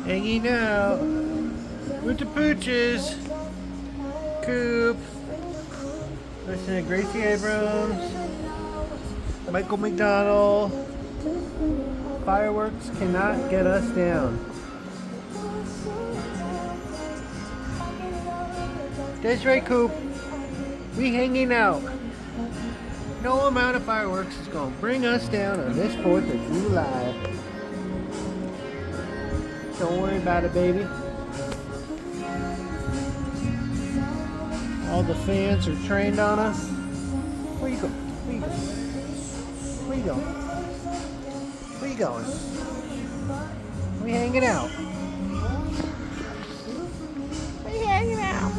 Hanging out with the pooches. Coop. Listen to Gracie Abrams. Michael McDonald. Fireworks cannot get us down. That's right, Coop. We hanging out. No amount of fireworks is gonna bring us down on this 4th of July. Don't worry about it, baby. All the fans are trained on us. Where you going? Where you going? Where you going? Where you going? We hanging out. We hanging out.